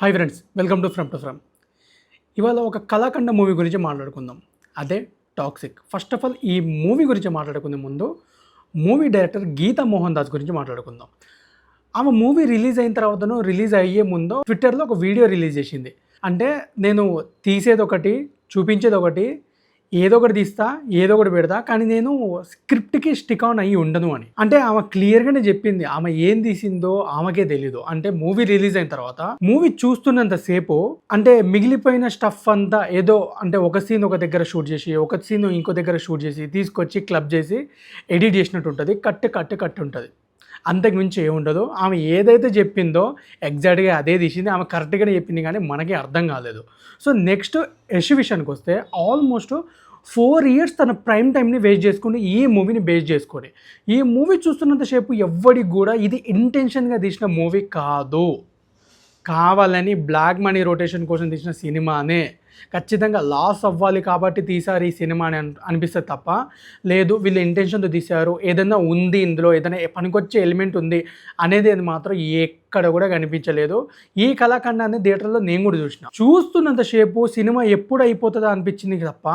Hi friends, welcome to from. ఇవాళ ఒక కళాఖండ movie గురించి మాట్లాడుకుందాం. అదే టాక్సిక్. ఫస్ట్ ఆఫ్ ఆల్ ఈ మూవీ గురించి మాట్లాడుకునే ముందు మూవీ డైరెక్టర్ గీతా మోహన్ దాస్ గురించి మాట్లాడుకుందాం. ఆమె మూవీ రిలీజ్ అయిన తర్వాతను రిలీజ్ అయ్యే ముందు ట్విట్టర్లో ఒక వీడియో రిలీజ్ చేసింది. అంటే నేను తీసేదొకటి, చూపించేదొకటి, ఏదో ఒకటి తీస్తా, ఏదో ఒకటి పెడతా, కానీ నేను స్క్రిప్ట్కి స్టిక్ ఆన్ అయ్యి ఉండను అని. అంటే ఆమె క్లియర్గానే చెప్పింది. ఆమె ఏం తీసిందో ఆమెకే తెలీదు. అంటే మూవీ రిలీజ్ అయిన తర్వాత మూవీ చూస్తున్నంత సేపు అంటే మిగిలిపోయిన స్టఫ్ అంతా ఏదో అంటే ఒక సీన్ ఒక దగ్గర షూట్ చేసి, ఒక సీన్ ఇంకో దగ్గర షూట్ చేసి, తీసుకొచ్చి క్లబ్ చేసి ఎడిట్ చేసినట్టు ఉంటుంది. కట్ ఉంటుంది. అంతకు మించి ఏముండదు. ఆమె ఏదైతే చెప్పిందో ఎగ్జాక్ట్గా అదే తీసింది. ఆమె కరెక్ట్గానే చెప్పింది, కానీ మనకి అర్థం కాలేదు. సో నెక్స్ట్ యష్ విషయానికి వస్తే ఆల్మోస్ట్ 4 years తన ప్రైమ్ టైంని వేస్ట్ చేసుకుని ఈ మూవీని బేస్ చేసుకొని ఈ మూవీ చూస్తున్నంతసేపు ఎవ్వడికి కూడా ఇది ఇంటెన్షన్గా తీసిన మూవీ కాదు, కావాలని బ్లాక్ మనీ రొటేషన్ కోసం తీసిన సినిమానే. ఖచ్చితంగా లాస్ అవ్వాలి కాబట్టి తీశారు ఈ సినిమా అని అనిపిస్తుంది తప్ప, లేదు వీళ్ళు ఇంటెన్షన్తో తీశారు, ఏదైనా ఉంది ఇందులో, ఏదైనా పనికొచ్చే ఎలిమెంట్ ఉంది అనేది అది మాత్రం ఎక్కడ కూడా కనిపించలేదు. ఈ కళాఖండాన్ని థియేటర్లో నేను కూడా చూస్తున్నంతసేపు సినిమా ఎప్పుడు అయిపోతుందా అనిపించింది తప్ప,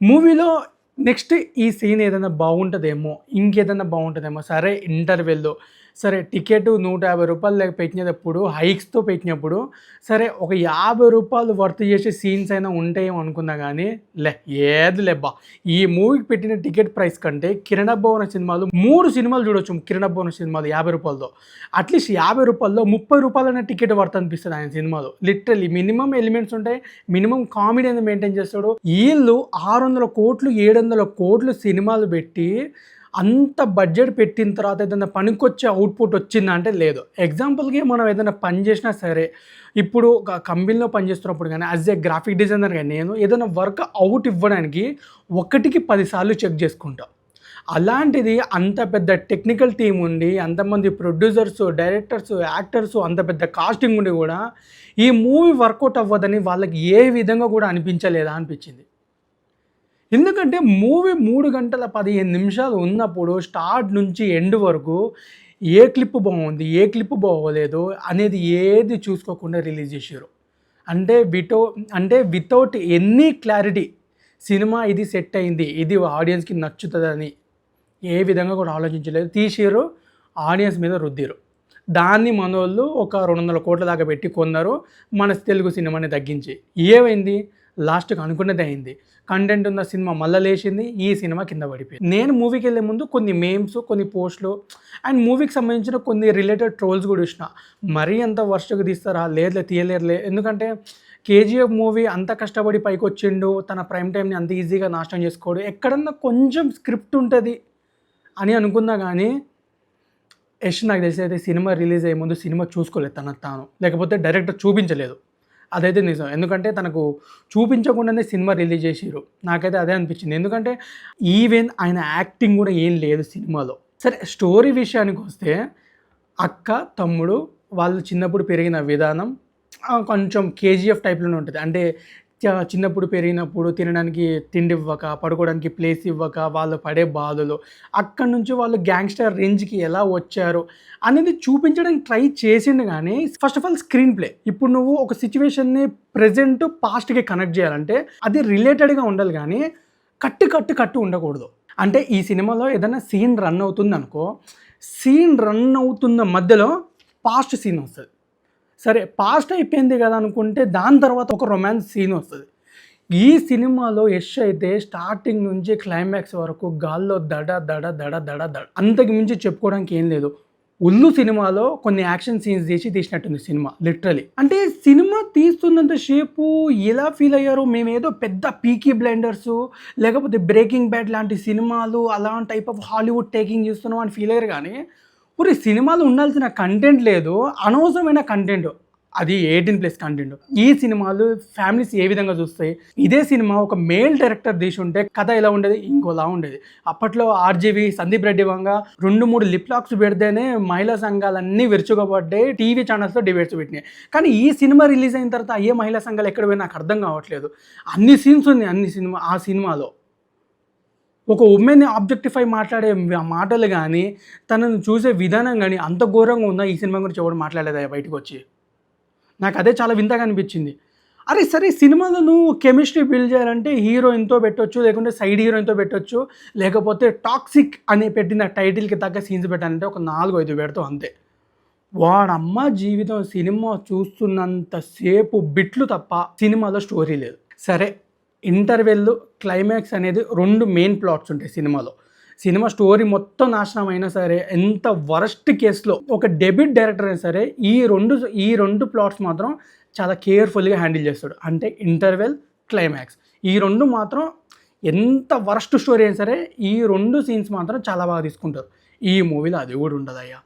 మూవీలో నెక్స్ట్ ఈ సీన్ ఏదైనా బాగుంటుందేమో, ఇంకేదైనా బాగుంటుందేమో, సరే ఇంటర్వెల్లో సరే టికెట్ ₹150 లేక పెట్టినప్పుడు హైక్స్తో పెట్టినప్పుడు సరే ఒక ₹50 వర్త్ చేసే సీన్స్ అయినా ఉంటాయేమో అనుకున్నా, కానీ ఏది లేబ్బా. ఈ మూవీకి పెట్టిన టికెట్ ప్రైస్ కంటే కిరణ్ భవన సినిమాలు 3 సినిమాలు చూడొచ్చు. కిరణ్ భవన సినిమాలు ₹50, అట్లీస్ట్ ₹50లో ₹30 టికెట్ వర్త్ అనిపిస్తుంది ఆయన సినిమాలో. లిటరల్లీ మినిమం ఎలిమెంట్స్ ఉంటాయి, మినిమం కామెడీ అనేది మెయింటైన్ చేస్తాడు. వీళ్ళు 600 కోట్లు 700 కోట్లు సినిమాలు పెట్టి అంత బడ్జెట్ పెట్టిన తర్వాత ఏదైనా పనికొచ్చే అవుట్పుట్ వచ్చిందంటే లేదు. ఎగ్జాంపుల్కి మనం ఏదైనా పని చేసినా సరే, ఇప్పుడు ఒక కంపెనీలో పనిచేస్తున్నప్పుడు కానీ యాజ్ ఏ గ్రాఫిక్ డిజైనర్గా నేను ఏదైనా వర్క్ అవుట్ ఇవ్వడానికి 1కి 10 సార్లు చెక్ చేసుకుంటా. అలాంటిది అంత పెద్ద టెక్నికల్ టీం ఉండి, అంతమంది ప్రొడ్యూసర్స్, డైరెక్టర్స్, యాక్టర్స్, అంత పెద్ద కాస్టింగ్ ఉండి కూడా ఈ మూవీ వర్కౌట్ అవ్వదని వాళ్ళకి ఏ విధంగా కూడా అనిపించలేదా అనిపించింది. ఎందుకంటే మూవీ 3 గంటల 15 నిమిషాలు ఉన్నప్పుడు స్టార్ట్ నుంచి ఎండ్ వరకు ఏ క్లిప్ బాగుంది, ఏ క్లిప్ బాగోలేదు అనేది ఏది చూసుకోకుండా రిలీజ్ చేశారు. అంటే వితౌట్ ఎనీ క్లారిటీ సినిమా ఇది సెట్ అయింది, ఇది ఆడియన్స్కి నచ్చుతుందని ఏ విధంగా కూడా ఆలోచించలేదు. తీసారు, ఆడియన్స్ మీద రుద్దారు. దాన్ని మనోళ్ళు ఒక 200 కోట్ల దాకా పెట్టి కొన్నారు మన తెలుగు సినిమాని తగ్గించి. ఏమైంది? లాస్ట్కి అనుకున్నది అయింది. కంటెంట్ ఉన్న సినిమా మళ్ళీ లేచింది, ఈ సినిమా కింద పడిపోయింది. నేను మూవీకి వెళ్ళే ముందు కొన్ని మేమ్స్, కొన్ని పోస్టులు అండ్ మూవీకి సంబంధించిన కొన్ని రిలేటెడ్ ట్రోల్స్ కూడా చూసిన. మరీ అంత వర్స్ట్గా తీస్తారా? లేదులే, తీయలేరులే. ఎందుకంటే కేజీఎఫ్ మూవీ అంత కష్టపడి పైకి వచ్చిండు, తన ప్రైమ్ టైంని అంత ఈజీగా నాశనం చేసుకోడు, ఎక్కడన్నా కొంచెం స్క్రిప్ట్ ఉంటుంది అని అనుకున్నా, కానీ యష్ నాకు తెలిసి అయితే సినిమా రిలీజ్ అయ్యే ముందు సినిమా చూసుకోలేదు తనకు తాను, లేకపోతే డైరెక్టర్ చూపించలేదు. అదైతే నిజం. ఎందుకంటే తనకు చూపించకుండానే సినిమా రిలీజ్ చేసిరు. నాకైతే అదే అనిపించింది. ఎందుకంటే ఈవెన్ ఆయన యాక్టింగ్ కూడా ఏం లేదు సినిమాలో. సరే స్టోరీ విషయానికి వస్తే, అక్క తమ్ముడు వాళ్ళు చిన్నప్పుడు పెరిగిన విధానం కొంచెం కేజీఎఫ్ టైప్లోనే ఉంటుంది. అంటే చిన్నప్పుడు పెరిగినప్పుడు తినడానికి తిండి ఇవ్వక, పడుకోవడానికి ప్లేస్ ఇవ్వక, వాళ్ళు పడే బాధలు, అక్కడి నుంచి వాళ్ళు గ్యాంగ్స్టర్ రేంజ్కి ఎలా వచ్చారు అనేది చూపించడానికి ట్రై చేసిండు. కానీ first of all screen play, ఇప్పుడు నువ్వు ఒక సిచ్యువేషన్ని ప్రజెంట్ పాస్ట్కి కనెక్ట్ చేయాలంటే అది రిలేటెడ్గా ఉండాలి, కానీ కట్టు ఉండకూడదు. అంటే ఈ సినిమాలో ఏదైనా సీన్ రన్ అవుతుంది అనుకో, సీన్ రన్ అవుతున్న మధ్యలో పాస్ట్ సీన్ వస్తుంది. సరే పాస్ట్ అయిపోయింది కదా అనుకుంటే దాని తర్వాత ఒక రొమాన్స్ సీన్ వస్తుంది. ఈ సినిమాలో యష్ అయితే స్టార్టింగ్ నుంచి క్లైమాక్స్ వరకు గాల్లో దడ దడ దడ దడ దడ, అంతకు మించి చెప్పుకోవడానికి ఏం లేదు. ఉల్లు సినిమాలో కొన్ని యాక్షన్ సీన్స్ తీసినట్టుంది సినిమా లిటరలీ. అంటే సినిమా తీస్తున్నంత సేపు ఎలా ఫీల్ అయ్యారో, మేమేదో పెద్ద పీకీ బ్లైండర్స్ లేకపోతే బ్రేకింగ్ బ్యాడ్ లాంటి సినిమాలు అలాంటి టైప్ ఆఫ్ హాలీవుడ్ టేకింగ్ చేస్తున్నాం అని ఫీల్ అయ్యారు. కానీ ఇప్పుడు సినిమాలో ఉండాల్సిన కంటెంట్ లేదు, అనవసరమైన కంటెంట్, అది 18+ కంటెంట్. ఈ సినిమాలు ఫ్యామిలీస్ ఏ విధంగా చూస్తాయి? ఇదే సినిమా ఒక మేల్ డైరెక్టర్ తీసి ఉంటే కథ ఎలా ఉండేది? ఇంకోలా ఉండేది. అప్పట్లో ఆర్జీవి, సందీప్ రెడ్డి వంగ 2-3 లిప్ లాక్స్ పెడితేనే మహిళా సంఘాలన్నీ విరుచుకోబడ్డాయి, టీవీ ఛానల్స్లో డిబేట్స్ పెట్టినాయి. కానీ ఈ సినిమా రిలీజ్ అయిన తర్వాత ఏ మహిళా సంఘాలు ఎక్కడ పోయి నాకు అర్థం కావట్లేదు. అన్ని సీన్స్ ఉన్నాయి ఆ సినిమాలో. ఒక ఉమెన్ని ఆబ్జెక్టిఫై మాట్లాడే మాటలు కానీ, తనను చూసే విధానం కానీ అంత ఘోరంగా ఉందా? ఈ సినిమా గురించి ఎవరు మాట్లాడలేదా బయటకు వచ్చి? నాకు అదే చాలా వింతగా అనిపించింది. అరే సరే, సినిమాలో నువ్వు కెమిస్ట్రీ బిల్డ్ చేయాలంటే హీరోయిన్‌తో పెట్టొచ్చు, లేకుంటే సైడ్ హీరోయిన్‌తో పెట్టొచ్చు, లేకపోతే టాక్సిక్ అని పెట్టిన టైటిల్‌కి తగ్గ సీన్స్ పెట్టాలంటే ఒక 4, 5 పెడతావు అంతే. వాడమ్మ జీవితం సినిమా చూస్తున్నంత సేపు బిట్లు తప్ప సినిమాలో స్టోరీ లేదు. సరే, ఇంటర్వెల్, క్లైమాక్స్ అనేది 2 మెయిన్ ప్లాట్స్ ఉంటాయి సినిమాలో. సినిమా స్టోరీ మొత్తం నాశనం అయినా సరే, ఎంత వరస్ట్ కేస్‌లో ఒక డెబ్యూట్ డైరెక్టర్ అయినా సరే ఈ రెండు ప్లాట్స్ మాత్రం చాలా కేర్‌ఫుల్‌గా హ్యాండిల్ చేస్తాడు. అంటే ఇంటర్వెల్, క్లైమాక్స్ ఈ 2 మాత్రం ఎంత వరస్ట్ స్టోరీ అయినా సరే ఈ 2 సీన్స్ మాత్రం చాలా బాగా తీసుకుంటారు. ఈ మూవీలో అది కూడా ఉండదయ్యా.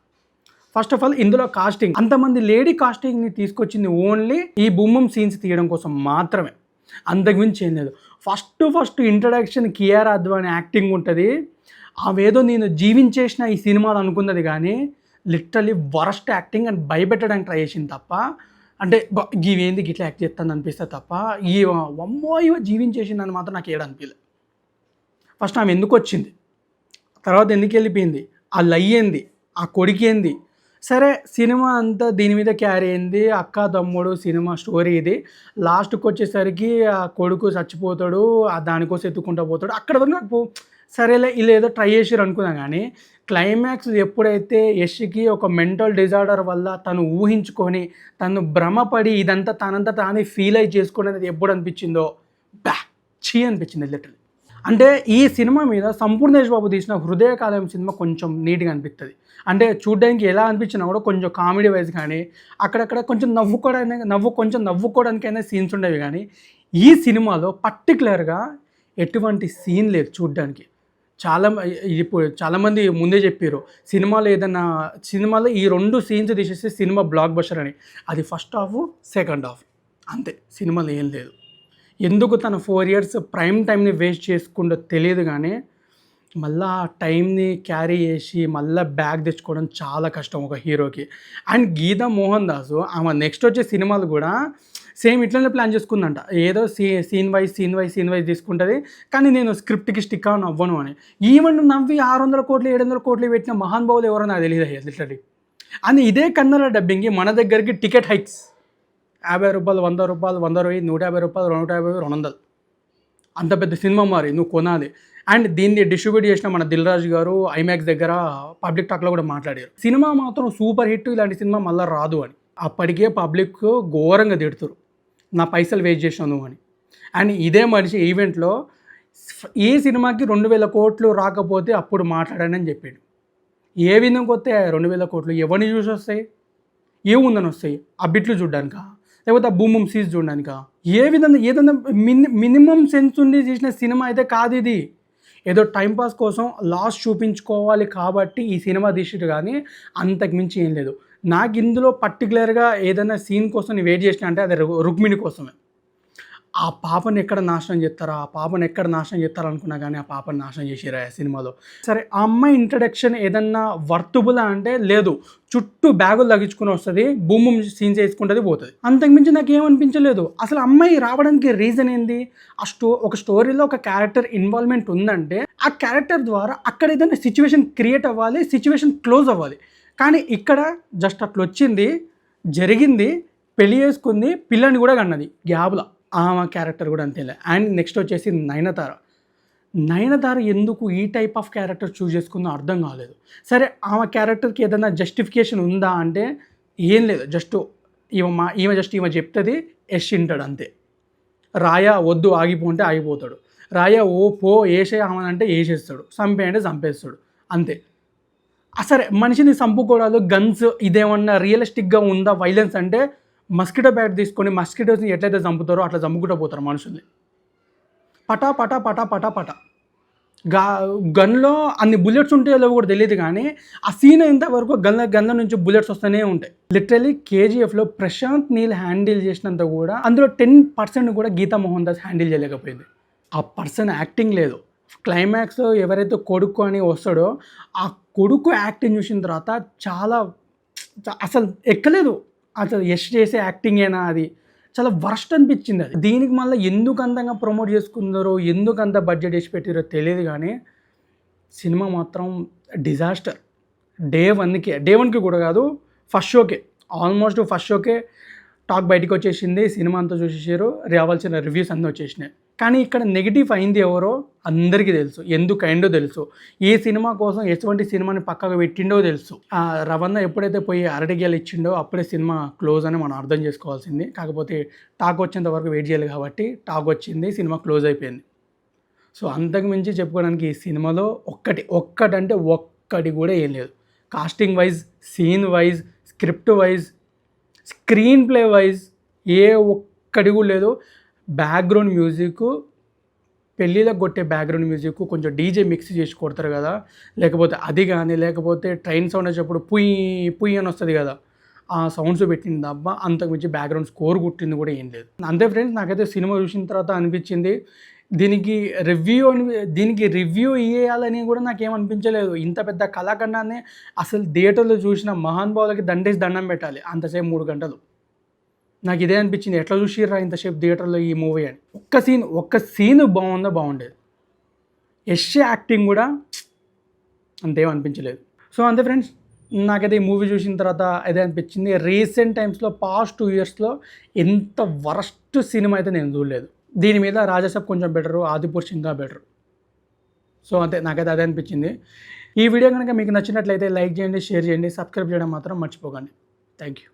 ఫస్ట్ ఆఫ్ ఆల్ ఇందులో కాస్టింగ్, అంతమంది లేడీ కాస్టింగ్ని తీసుకొచ్చింది ఓన్లీ ఈ బూమ్ సీన్స్ తీయడం కోసం మాత్రమే, అంతకుమించి ఏం లేదు. First introduction Kiara Advani acting ఉంటుంది. అవేదో నేను జీవించేసిన ఈ సినిమాలో అనుకున్నది కానీ లిటరలీ వరస్ట్ యాక్టింగ్ అండ్ భయపెట్టడానికి ట్రై చేసింది తప్ప, అంటే ఇవేంది గిట్లా యాక్ట్ చేస్తాను అనిపిస్తుంది తప్ప ఈ అమ్మో ఇవ జీవించేసిందని మాత్రం నాకు ఏడనిపించలేదు. ఫస్ట్ ఆమె ఎందుకు వచ్చింది, తర్వాత ఎందుకు వెళ్ళిపోయింది, ఆ లయ్యేంది, ఆ కొడుకేంది. సరే, సినిమా అంతా దీని మీద క్యారీ అయింది, అక్క తమ్ముడు సినిమా స్టోరీ ఇది. లాస్ట్కి వచ్చేసరికి ఆ కొడుకు చచ్చిపోతాడు, దానికోసం ఎత్తుకుంటూ పోతాడు. అక్కడ వరకు నాకు సరేలే ఇలా ఏదో ట్రై చేసిరు అనుకున్నా. కానీ క్లైమాక్స్ ఎప్పుడైతే యష్కి ఒక మెంటల్ డిజార్డర్ వల్ల తను ఊహించుకొని తను భ్రమపడి ఇదంతా తనంతా తానే ఫీల్ అయి చేసుకునేది ఎప్పుడు అనిపించిందో చీ అనిపించింది లిటరల్లీ. అంటే ఈ సినిమా మీద సంపూర్ణేష్ బాబు తీసిన హృదయకాలం సినిమా కొంచెం నీట్గా అనిపిస్తుంది. అంటే చూడ్డానికి ఎలా అనిపించినా కూడా కొంచెం కామెడీ వైజ్ కానీ అక్కడక్కడ కొంచెం నవ్వుకోవడానికైనా సీన్స్ ఉండేవి. కానీ ఈ సినిమాలో పర్టికులర్గా ఎటువంటి సీన్ లేదు చూడ్డానికి. ఇప్పుడు చాలామంది ముందే చెప్పారు సినిమాలో ఈ 2 సీన్స్ తీసేస్తే సినిమా బ్లాక్ బస్టర్ అని. అది ఫస్ట్ హాఫ్, సెకండ్ హాఫ్ అంతే, సినిమాలో ఏం లేదు. ఎందుకు తన 4 years ప్రైమ్ టైంని వేస్ట్ చేసుకుంటూ తెలియదు. కానీ మళ్ళీ ఆ టైంని క్యారీ చేసి మళ్ళీ బ్యాక్ తెచ్చుకోవడం చాలా కష్టం ఒక హీరోకి. అండ్ గీతా మోహన్ దాస్ ఆమె నెక్స్ట్ వచ్చే సినిమాలు కూడా సేమ్ ఇట్లనే ప్లాన్ చేసుకుందంట. ఏదో సీన్ వైజ్ తీసుకుంటుంది, కానీ నేను స్క్రిప్ట్కి స్టిక్ ఆన్ అవ్వను అని. ఈవెన్ నవ్వి 600 కోట్లు 700 కోట్లు పెట్టిన మహాన్ బాబులు ఎవరో నాకు తెలియదు అయ్యా లిటరలీ. అని ఇదే కన్నడ డబ్బింగ్కి మన దగ్గరికి టికెట్ హైక్స్ 50 రూపాయలు, 100 రూపాయలు, 120, 150 రూపాయలు, 150, 200, అంత పెద్ద సినిమా మరి నువ్వు కొనాలి. అండ్ దీన్ని డిస్ట్రిబ్యూట్ చేసిన మన దిల్ రాజు గారు ఐమాక్స్ దగ్గర పబ్లిక్ టాక్లో కూడా మాట్లాడారు, సినిమా మాత్రం సూపర్ హిట్, ఇలాంటి సినిమా మళ్ళీ రాదు అని. అప్పటికే పబ్లిక్ ఘోరంగా తిడుతురు, నా పైసలు వేస్ట్ చేసాను అని. అండ్ ఇదే మనిషి ఈవెంట్లో ఈ సినిమాకి 2000 కోట్లు రాకపోతే అప్పుడు మాట్లాడానని చెప్పాడు. ఏ విధంగా వస్తే 2000 కోట్లు ఎవరిని చూసి వస్తాయి, ఏముందని వస్తాయి? ఆ బిట్లు చూడ్డానికా, లేకపోతే ఆ బూమ్ సీజ్ చూడడానికా? ఏదన్నా మినిమం సెన్స్ ఉండి చేసిన సినిమా అయితే కాదు ఇది. ఏదో టైంపాస్ కోసం లాస్ట్ చూపించుకోవాలి కాబట్టి ఈ సినిమా తీసిరు, కానీ అంతకుమించి ఏం లేదు. నాకు ఇందులో పర్టికులర్గా ఏదైనా సీన్ కోసం నేను వెయిట్ చేసిన అంటే అది రుక్మిణి కోసమే. ఆ పాపని ఎక్కడ నాశనం చేస్తారా అనుకున్నా, కానీ ఆ పాపని నాశనం చేసిరా ఆ సినిమాలో. సరే, ఆ అమ్మాయి ఇంట్రడక్షన్ ఏదన్నా వర్తుబులా అంటే లేదు, చుట్టూ బ్యాగులు తగ్గించుకుని వస్తుంది, బూమ్ సీన్స్ వేసుకుంటుంది, పోతుంది. అంతకుమించి నాకు ఏమనిపించలేదు. అసలు అమ్మాయి రావడానికి రీజన్ ఏంది? ఒక స్టోరీలో ఒక క్యారెక్టర్ ఇన్వాల్వ్మెంట్ ఉందంటే ఆ క్యారెక్టర్ ద్వారా అక్కడ ఏదైనా సిచ్యువేషన్ క్రియేట్ అవ్వాలి, సిచ్యువేషన్ క్లోజ్ అవ్వాలి. కానీ ఇక్కడ జస్ట్ అట్లా వచ్చింది, జరిగింది, పెళ్లి చేసుకుంది, పిల్లని కూడా కన్నది గ్యాబ్లా. ఆమె క్యారెక్టర్ కూడా అంతేలే. అండ్ నెక్స్ట్ వచ్చేసి నయనతార ఎందుకు ఈ టైప్ ఆఫ్ క్యారెక్టర్ చూస్ చేసుకుందో అర్థం కాలేదు. సరే, ఆమె క్యారెక్టర్కి ఏదైనా జస్టిఫికేషన్ ఉందా అంటే ఏం లేదు. జస్ట్ ఈమె చెప్తుంది, యష్ వింటాడు అంతే. రాయా వద్దు ఆగిపోంటే ఆగిపోతాడు, రాయా ఓ పో వేసే ఆమెనంటే వేసేస్తాడు, చంపేయంటే చంపేస్తాడు అంతే. సరే, మనిషిని చంపుకోవడాలు, గన్స్, ఇదేమన్నా రియలిస్టిక్గా ఉందా వైలెన్స్ అంటే మస్కిటో బ్యాట్ తీసుకొని మస్కిటోస్ని ఎట్లయితే చంపుతారో అట్లా చంపుకుంటూ పోతారు మనుషుల్ని. పటా పటా పటా పటా పటా గన్లో అన్ని బుల్లెట్స్ ఉంటాయో లేవో కూడా తెలియదు, కానీ ఆ సీన్ ఇంతవరకు గన్ల నుంచి బుల్లెట్స్ వస్తూనే ఉంటాయి. లిటరలీ కేజీఎఫ్లో ప్రశాంత్ నీల్ హ్యాండిల్ చేసినంత కూడా అందులో 10% కూడా గీతా మోహన్ దాస్ హ్యాండిల్ చేయలేకపోయింది. ఆ పర్సన్ యాక్టింగ్ లేదు. క్లైమాక్స్ ఎవరైతే కొడుకు అని వస్తాడో ఆ కొడుకు యాక్టింగ్ చూసిన తర్వాత అసలు ఎక్కలేదు. అసలు యష్ చేసే యాక్టింగ్ ఏనా అది చాలా వర్స్ట్ అనిపించింది. అది దీనికి మళ్ళీ ఎందుకు అంతంగా ప్రమోట్ చేసుకున్నారో, ఎందుకు అంత బడ్జెట్ వేసి పెట్టారో తెలియదు, కానీ సినిమా మాత్రం డిజాస్టర్. డే వన్కి కూడా కాదు, ఫస్ట్ షోకే, ఆల్మోస్ట్ ఫస్ట్ షోకే టాక్ బయటకు వచ్చేసింది, సినిమా అంతా చూసేసారు, రావాల్సిన రివ్యూస్ అన్నీ వచ్చేసినాయి. కానీ ఇక్కడ నెగిటివ్ అయింది ఎవరో అందరికీ తెలుసు, ఎందుకు అయిందో తెలుసు, ఏ సినిమా కోసం ఎటువంటి సినిమాని పక్కకు పెట్టిండో తెలుసు. రవణ ఎప్పుడైతే పోయి అరటిగేలు ఇచ్చిండో అప్పుడే సినిమా క్లోజ్ అని మనం అర్థం చేసుకోవాల్సింది. కాకపోతే టాక్ వచ్చేంత వరకు వెయిట్ చేయాలి కాబట్టి టాక్ వచ్చింది, సినిమా క్లోజ్ అయిపోయింది. సో అంతకు మించి చెప్పుకోవడానికి ఈ సినిమాలో ఒక్కటంటే ఒక్కటి కూడా ఏం లేదు. Casting wise, scene wise, script wise, screenplay wise ఏ ఒక్కటి కూడా లేదు. బ్యాక్గ్రౌండ్ మ్యూజిక్, పెళ్ళిళ్ళకి కొట్టే బ్యాక్గ్రౌండ్ మ్యూజిక్ కొంచెం డీజే మిక్స్ చేసి కొడతారు కదా, లేకపోతే అది కానీ, లేకపోతే ట్రైన్ సౌండ్ వచ్చేటప్పుడు పుయ్ పుయ్ అని వస్తుంది కదా, ఆ సౌండ్స్ పెట్టింది తప్ప అంతకు మించి బ్యాక్గ్రౌండ్ స్కోర్ కుట్టింది కూడా ఏం లేదు. అంతే ఫ్రెండ్స్, నాకైతే సినిమా చూసిన తర్వాత అనిపించింది దీనికి రివ్యూ ఇవ్వాలని కూడా నాకేమనిపించలేదు. ఇంత పెద్ద కళాఖండాన్ని అసలు థియేటర్లో చూసిన మహానుభావులకి దండేసి దండం పెట్టాలి, అంతసేపు 3 గంటలు. నాకు ఇదే అనిపించింది, ఎట్లా చూసిర్రా ఇంతసేపు థియేటర్లో ఈ మూవీ అని. ఒక్క సీన్ బాగుండేది. యాక్టింగ్ కూడా అంతేం అనిపించలేదు. సో అంతే ఫ్రెండ్స్, నాకైతే ఈ మూవీ చూసిన తర్వాత అదే అనిపించింది. రీసెంట్ టైమ్స్లో పాస్ట్ 2 ఇయర్స్లో ఎంత వరస్ట్ సినిమా అయితే నేను చూడలేదు. దీని మీద రాజాసాబ్ కొంచెం బెటరు, ఆదిపురుష్ ఇంకా బెటరు. సో అంతే, నాకైతే అదే అనిపించింది. ఈ వీడియో కనుక మీకు నచ్చినట్లయితే లైక్ చేయండి, షేర్ చేయండి, సబ్స్క్రైబ్ చేయడం మాత్రం మర్చిపోకండి. Thank you.